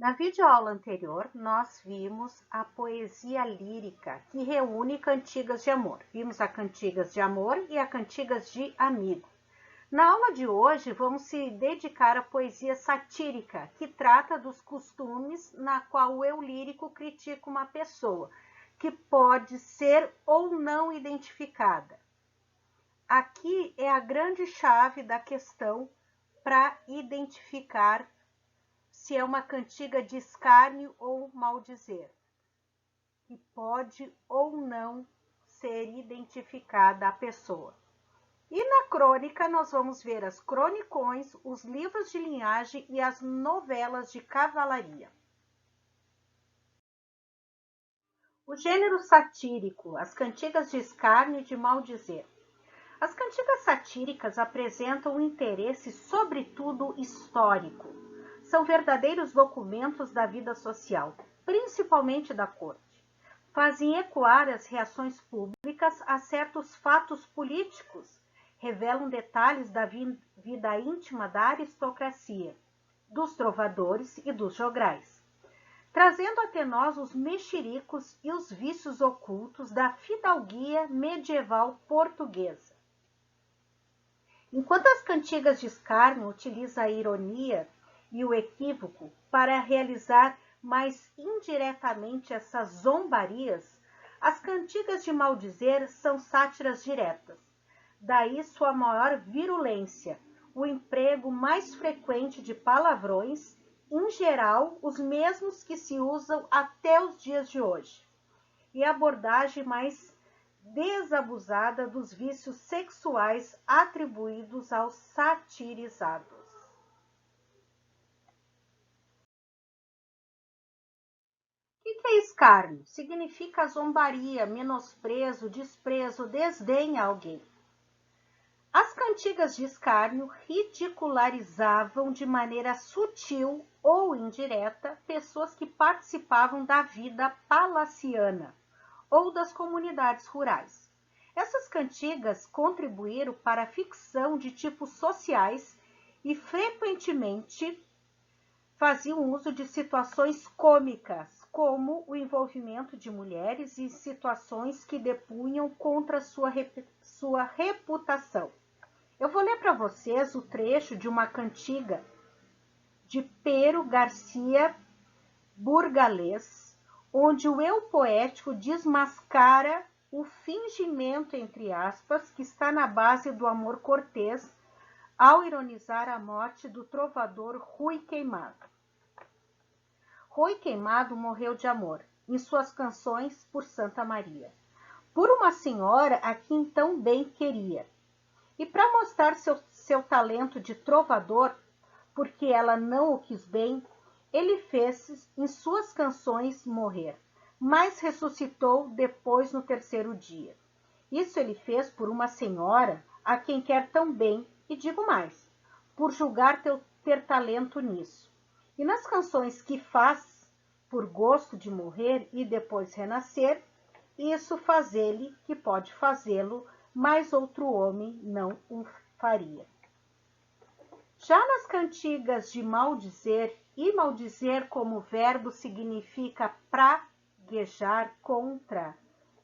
Na videoaula anterior, nós vimos a poesia lírica, que reúne cantigas de amor. Vimos a cantigas de amor e a cantigas de amigo. Na aula de hoje, vamos se dedicar à poesia satírica, que trata dos costumes na qual o eu lírico critica uma pessoa, que pode ser ou não identificada. Aqui é a grande chave da questão para identificar se é uma cantiga de escárnio ou maldizer, que pode ou não ser identificada a pessoa. E na crônica nós vamos ver as cronicões, os livros de linhagem e as novelas de cavalaria. O gênero satírico, as cantigas de escárnio e de maldizer. As cantigas satíricas apresentam um interesse sobretudo histórico. São verdadeiros documentos da vida social, principalmente da corte. Fazem ecoar as reações públicas a certos fatos políticos, revelam detalhes da vida íntima da aristocracia, dos trovadores e dos jograis, trazendo até nós os mexericos e os vícios ocultos da fidalguia medieval portuguesa. Enquanto as cantigas de escárnio utilizam a ironia e o equívoco para realizar mais indiretamente essas zombarias, as cantigas de maldizer são sátiras diretas. Daí sua maior virulência, o emprego mais frequente de palavrões, em geral os mesmos que se usam até os dias de hoje, e a abordagem mais desabusada dos vícios sexuais atribuídos aos satirizados. O que é escárnio? Significa zombaria, menosprezo, desprezo, desdém a alguém. As cantigas de escárnio ridicularizavam de maneira sutil ou indireta pessoas que participavam da vida palaciana ou das comunidades rurais. Essas cantigas contribuíram para a ficção de tipos sociais e frequentemente faziam uso de situações cômicas, como o envolvimento de mulheres em situações que depunham contra sua reputação. Eu vou ler para vocês o trecho de uma cantiga de Pero Garcia Burgalês, onde o eu poético desmascara o fingimento, entre aspas, que está na base do amor cortês, ao ironizar a morte do trovador Rui Queimado. Rui Queimado morreu de amor, em suas canções por Santa Maria, por uma senhora a quem tão bem queria. E para mostrar seu talento de trovador, porque ela não o quis bem, ele fez em suas canções morrer, mas ressuscitou depois no terceiro dia. Isso ele fez por uma senhora a quem quer tão bem, e digo mais, por julgar ter talento nisso. E nas canções que faz por gosto de morrer e depois renascer, isso faz ele que pode fazê-lo, mas outro homem não o faria. Já nas cantigas de maldizer, e maldizer como verbo significa praguejar contra,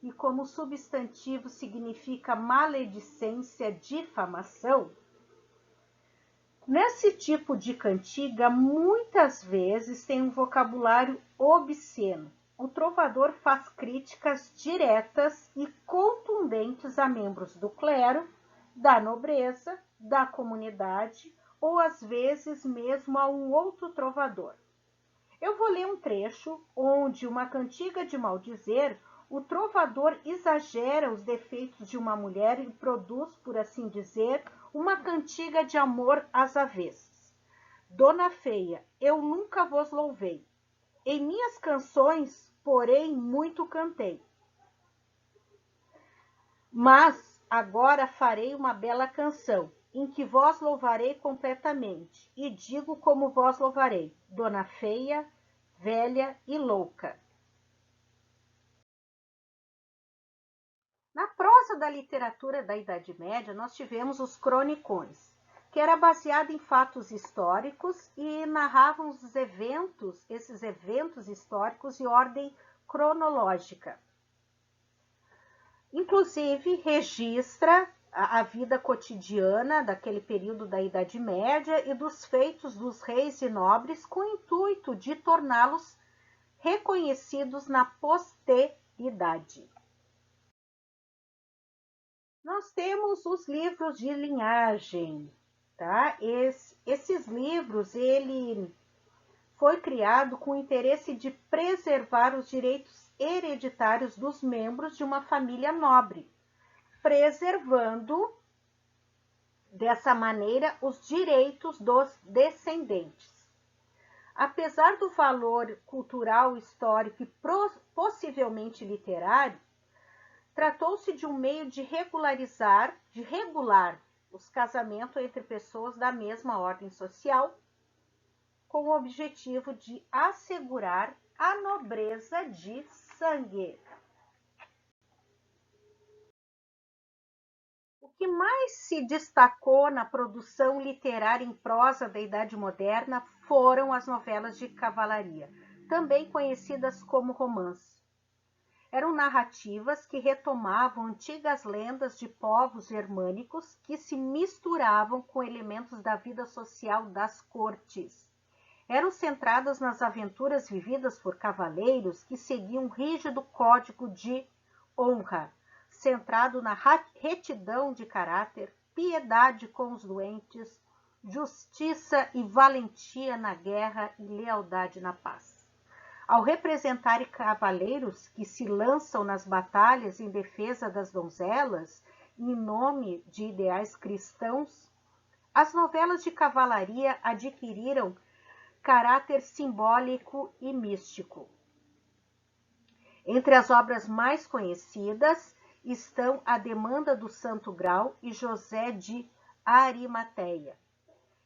e como substantivo significa maledicência, difamação, nesse tipo de cantiga, muitas vezes tem um vocabulário obsceno. O trovador faz críticas diretas e contundentes a membros do clero, da nobreza, da comunidade ou às vezes mesmo a um outro trovador. Eu vou ler um trecho onde uma cantiga de maldizer, o trovador exagera os defeitos de uma mulher e produz, por assim dizer, uma cantiga de amor às avessas. Dona feia, eu nunca vos louvei. Em minhas canções, porém, muito cantei. Mas agora farei uma bela canção, em que vós louvarei completamente, e digo como vós louvarei, dona feia, velha e louca. Na prosa da literatura da Idade Média, nós tivemos os cronicões, que era baseada em fatos históricos e narravam esses eventos históricos em ordem cronológica. Inclusive, registra a vida cotidiana daquele período da Idade Média e dos feitos dos reis e nobres com o intuito de torná-los reconhecidos na posteridade. Nós temos os livros de linhagem, tá? Esses livros, ele foi criado com o interesse de preservar os direitos hereditários dos membros de uma família nobre, preservando, dessa maneira, os direitos dos descendentes. Apesar do valor cultural, histórico e possivelmente literário, tratou-se de um meio de regular os casamentos entre pessoas da mesma ordem social, com o objetivo de assegurar a nobreza de sangue. O que mais se destacou na produção literária em prosa da Idade Moderna foram as novelas de cavalaria, também conhecidas como romance. Eram narrativas que retomavam antigas lendas de povos germânicos que se misturavam com elementos da vida social das cortes. Eram centradas nas aventuras vividas por cavaleiros que seguiam um rígido código de honra, centrado na retidão de caráter, piedade com os doentes, justiça e valentia na guerra e lealdade na paz. Ao representarem cavaleiros que se lançam nas batalhas em defesa das donzelas, em nome de ideais cristãos, as novelas de cavalaria adquiriram caráter simbólico e místico. Entre as obras mais conhecidas estão A Demanda do Santo Grau e José de Arimateia.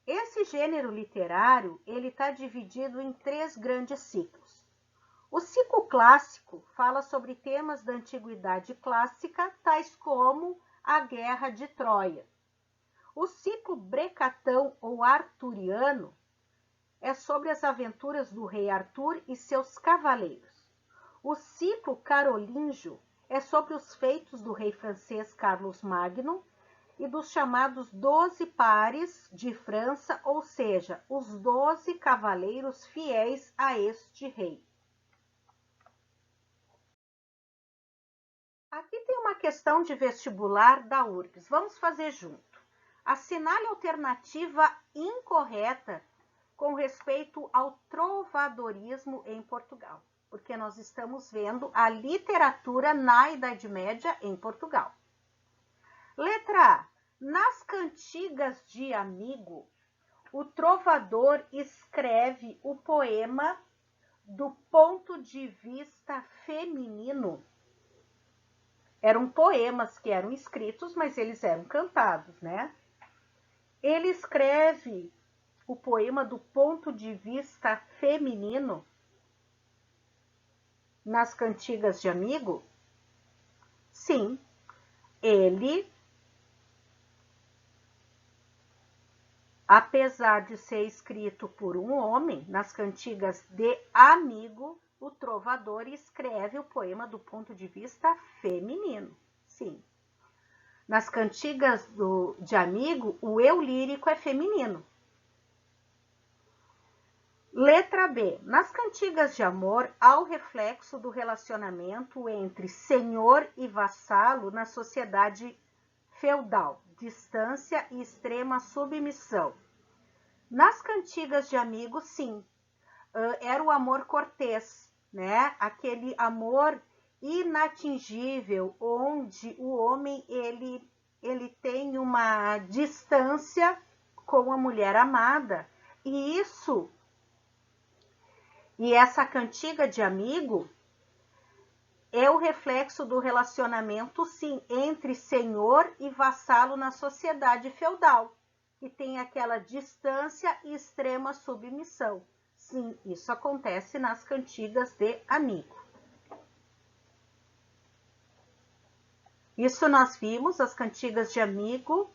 Esse gênero literário ele está dividido em 3 grandes ciclos. O ciclo clássico fala sobre temas da antiguidade clássica, tais como a Guerra de Troia. O ciclo brecatão ou arturiano é sobre as aventuras do rei Arthur e seus cavaleiros. O ciclo carolíngio é sobre os feitos do rei francês Carlos Magno e dos chamados 12 pares de França, ou seja, os 12 cavaleiros fiéis a este rei. Aqui tem uma questão de vestibular da URGS. Vamos fazer junto. Assinale a alternativa incorreta com respeito ao trovadorismo em Portugal, porque nós estamos vendo a literatura na Idade Média em Portugal. Letra A. Nas cantigas de amigo, o trovador escreve o poema do ponto de vista feminino. Eram poemas que eram escritos, mas eles eram cantados, né? Ele escreve o poema do ponto de vista feminino nas cantigas de amigo? Sim, ele, apesar de ser escrito por um homem, nas cantigas de amigo, o trovador escreve o poema do ponto de vista feminino. Sim. Nas cantigas de amigo, o eu lírico é feminino. Letra B. Nas cantigas de amor, há o reflexo do relacionamento entre senhor e vassalo na sociedade feudal, distância e extrema submissão. Nas cantigas de amigo, sim, era o amor cortês, né? Aquele amor inatingível, onde o homem ele tem uma distância com a mulher amada, e essa cantiga de amigo é o reflexo do relacionamento, sim, entre senhor e vassalo na sociedade feudal, que tem aquela distância e extrema submissão. Sim, isso acontece nas cantigas de amigo. Isso nós vimos, as cantigas de amigo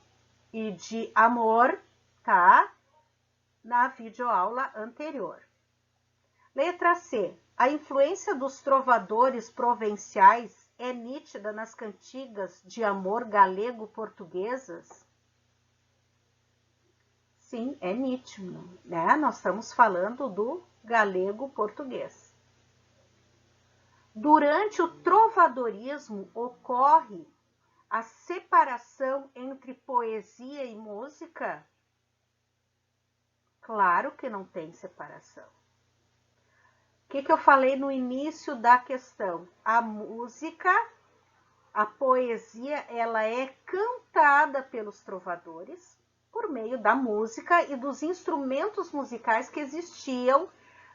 e de amor, tá? Na videoaula anterior. Letra C. A influência dos trovadores provenciais é nítida nas cantigas de amor galego-portuguesas? Sim, é nítido, né? Nós estamos falando do galego-português. Durante o trovadorismo ocorre a separação entre poesia e música? Claro que não tem separação. O que eu falei no início da questão? A música, a poesia, ela é cantada pelos trovadores por meio da música e dos instrumentos musicais que existiam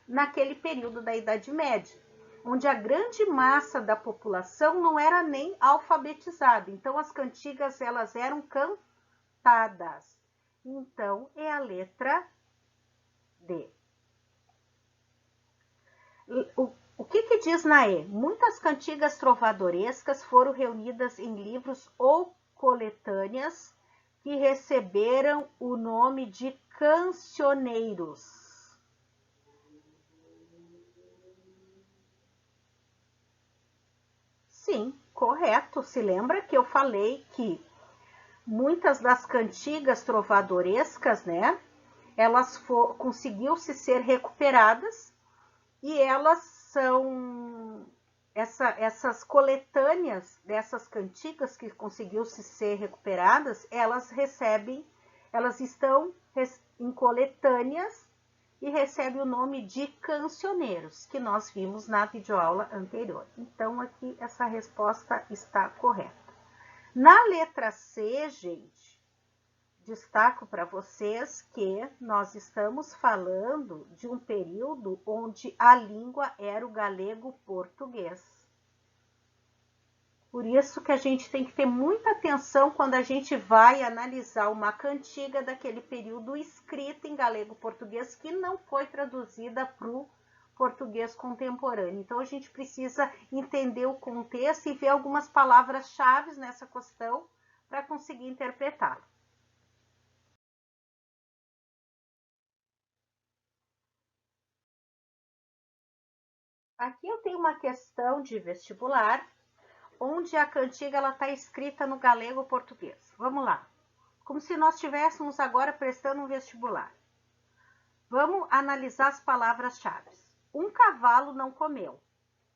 naquele período da Idade Média, onde a grande massa da população não era nem alfabetizada. Então, as cantigas, elas eram cantadas. Então, é a letra D. O que diz na E? Muitas cantigas trovadorescas foram reunidas em livros ou coletâneas que receberam o nome de cancioneiros. Sim, correto. Se lembra que eu falei que muitas das cantigas trovadorescas, né, elas conseguiu-se ser recuperadas e elas são essas coletâneas dessas cantigas que conseguiu-se ser recuperadas, elas estão em coletâneas e recebem o nome de cancioneiros, que nós vimos na videoaula anterior. Então, aqui essa resposta está correta. Na letra C, gente, destaco para vocês que nós estamos falando de um período onde a língua era o galego-português. Por isso que a gente tem que ter muita atenção quando a gente vai analisar uma cantiga daquele período escrita em galego-português que não foi traduzida para o português contemporâneo. Então, a gente precisa entender o contexto e ver algumas palavras-chave nessa questão para conseguir interpretá-la. Aqui eu tenho uma questão de vestibular, onde a cantiga está escrita no galego-português. Vamos lá. Como se nós estivéssemos agora prestando um vestibular. Vamos analisar as palavras-chave. Um cavalo não comeu.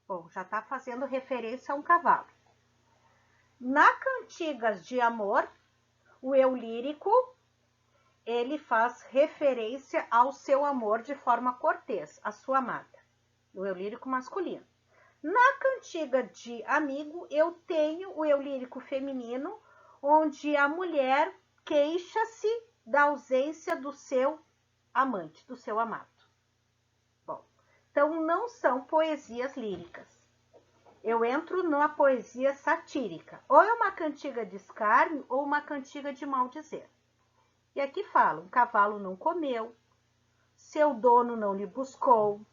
Bom, já está fazendo referência a um cavalo. Na cantigas de amor, o eu lírico, ele faz referência ao seu amor de forma cortês, a sua amada. O eu lírico masculino. Na cantiga de amigo, eu tenho o eu lírico feminino, onde a mulher queixa-se da ausência do seu amante, do seu amado. Bom, então não são poesias líricas. Eu entro na poesia satírica. Ou é uma cantiga de escárnio ou uma cantiga de maldizer. E aqui fala, um cavalo não comeu, seu dono não lhe buscou,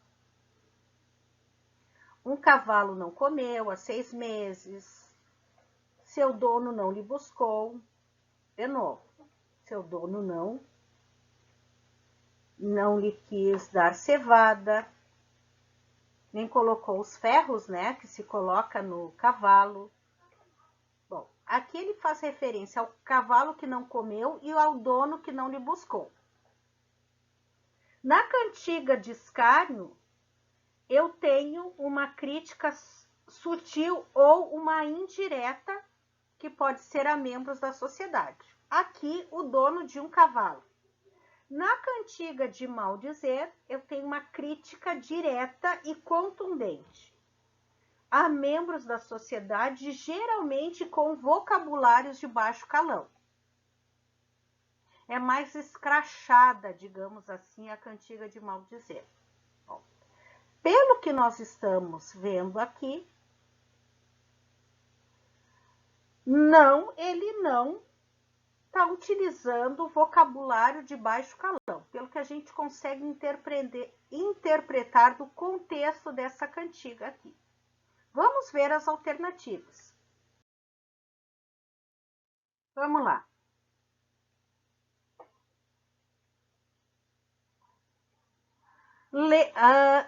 um cavalo não comeu há 6 meses, seu dono não lhe buscou, de novo, seu dono não lhe quis dar cevada, nem colocou os ferros, né, que se coloca no cavalo. Bom, aqui ele faz referência ao cavalo que não comeu e ao dono que não lhe buscou. Na cantiga de escárnio, eu tenho uma crítica sutil ou uma indireta que pode ser a membros da sociedade. Aqui, o dono de um cavalo. Na cantiga de maldizer, eu tenho uma crítica direta e contundente a membros da sociedade, geralmente com vocabulários de baixo calão. É mais escrachada, digamos assim, a cantiga de maldizer. Bom, pelo que nós estamos vendo aqui, ele não está utilizando o vocabulário de baixo calão, pelo que a gente consegue interpretar do contexto dessa cantiga aqui. Vamos ver as alternativas. Vamos lá.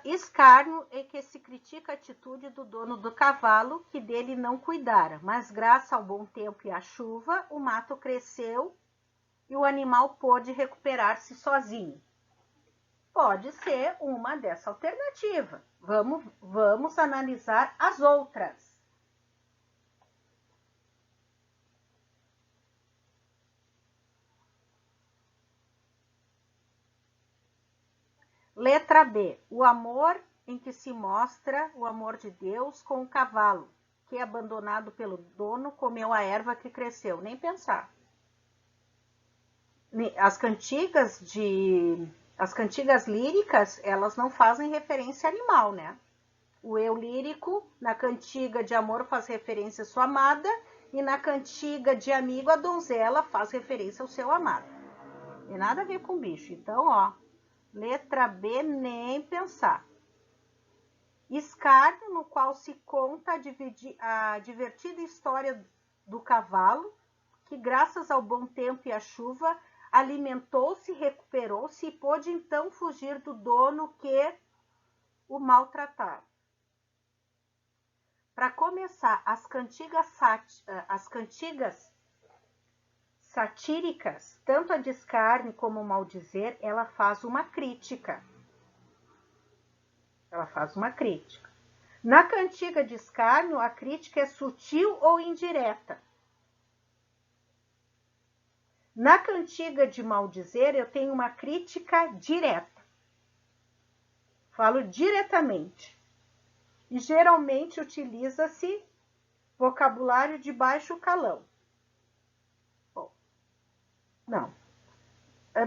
Escárnio é que se critica a atitude do dono do cavalo, que dele não cuidara, mas graças ao bom tempo e à chuva, o mato cresceu e o animal pôde recuperar-se sozinho. Pode ser uma dessa alternativa. Vamos analisar as outras. Letra B. O amor em que se mostra o amor de Deus com o cavalo, que, abandonado pelo dono, comeu a erva que cresceu. Nem pensar. As cantigas líricas, elas não fazem referência a animal, né? O eu lírico, na cantiga de amor, faz referência à sua amada, e na cantiga de amigo, a donzela faz referência ao seu amado. Não tem nada a ver com bicho. Então, ó, letra B, nem pensar. Escárnio, no qual se conta a divertida história do cavalo, que graças ao bom tempo e à chuva, alimentou-se, recuperou-se e pôde então fugir do dono que o maltratava. Para começar, as cantigas satíricas, tanto a de escárnio como o maldizer, ela faz uma crítica. Na cantiga de escárnio, a crítica é sutil ou indireta. Na cantiga de maldizer, eu tenho uma crítica direta. Falo diretamente. E geralmente utiliza-se vocabulário de baixo calão. Bom, não.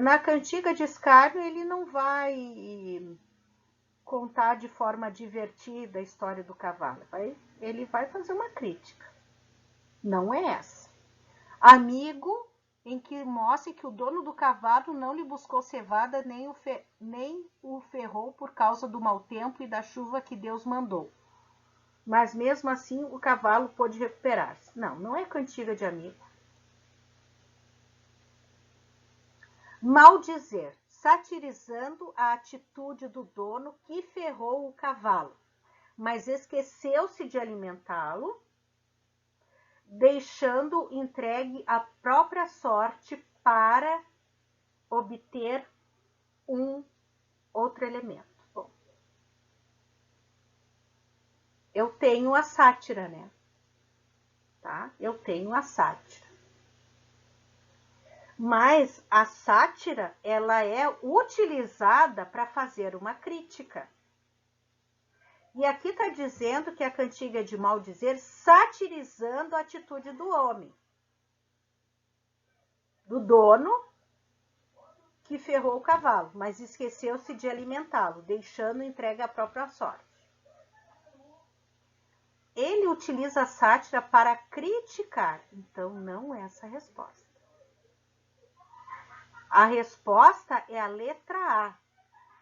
Na cantiga de escárnio, ele não vai contar de forma divertida a história do cavalo. Ele vai fazer uma crítica. Não é essa. Amigo, em que mostre que o dono do cavalo não lhe buscou cevada, nem o ferrou por causa do mau tempo e da chuva que Deus mandou. Mas mesmo assim o cavalo pôde recuperar-se. Não é cantiga de amigo. Maldizer, satirizando a atitude do dono que ferrou o cavalo, mas esqueceu-se de alimentá-lo, deixando entregue à própria sorte para obter um outro elemento. Bom, eu tenho a sátira, né? Tá? Eu tenho a sátira. Mas a sátira, ela é utilizada para fazer uma crítica. E aqui está dizendo que a cantiga é de maldizer, satirizando a atitude do homem, do dono, que ferrou o cavalo, mas esqueceu-se de alimentá-lo, deixando entregue à própria sorte. Ele utiliza a sátira para criticar, então não é essa a resposta. A resposta é a letra A.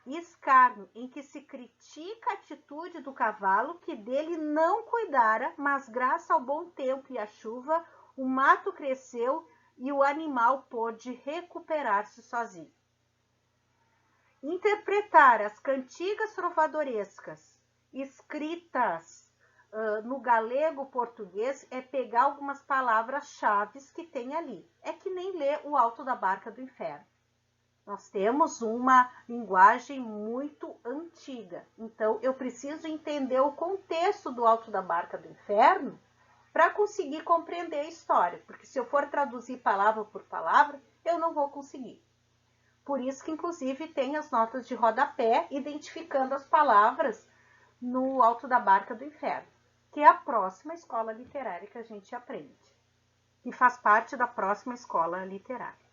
Escárnio, em que se critica a atitude do cavalo, que dele não cuidara, mas graças ao bom tempo e à chuva, o mato cresceu e o animal pôde recuperar-se sozinho. Interpretar as cantigas trovadorescas escritas no galego português é pegar algumas palavras-chave que tem ali. É que nem ler o Alto da Barca do Inferno. Nós temos uma linguagem muito antiga, então eu preciso entender o contexto do Alto da Barca do Inferno para conseguir compreender a história, porque se eu for traduzir palavra por palavra, eu não vou conseguir. Por isso que, inclusive, tem as notas de rodapé identificando as palavras no Alto da Barca do Inferno, que é a próxima escola literária que a gente aprende, e faz parte da próxima escola literária.